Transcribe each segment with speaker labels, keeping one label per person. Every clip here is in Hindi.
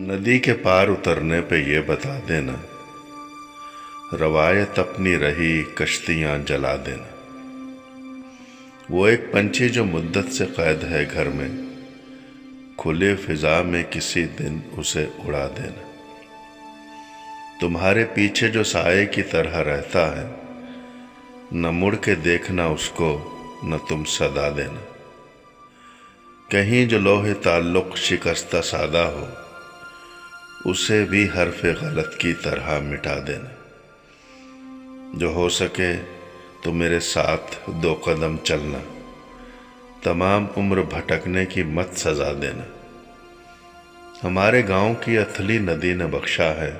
Speaker 1: नदी के पार उतरने पे ये बता देना, रवायत अपनी रही कश्तियां जला देना। वो एक पंछी जो मुद्दत से कैद है घर में, खुले फिजा में किसी दिन उसे उड़ा देना। तुम्हारे पीछे जो साए की तरह रहता है, न मुड़ के देखना उसको, न तुम सदा देना। कहीं जो लोहे ताल्लुक शिकस्ता सादा हो, उसे भी हरफ गलत की तरह मिटा देना। जो हो सके तो मेरे साथ 2 कदम चलना, तमाम उम्र भटकने की मत सजा देना। हमारे गांव की अथली नदी ने बख्शा है,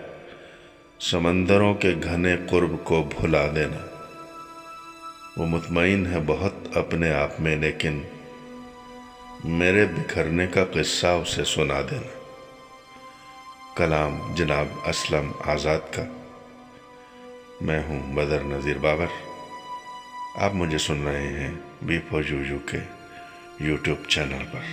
Speaker 1: समंदरों के घने कुर्ब को भुला देना। वो मुतमईन है बहुत अपने आप में, लेकिन मेरे बिखरने का किस्सा उसे सुना देना। कलाम जनाब असलम आज़ाद का। मैं हूँ बदर नज़ीर बाबर। आप मुझे सुन रहे हैं बी4यूयू के यूट्यूब चैनल पर।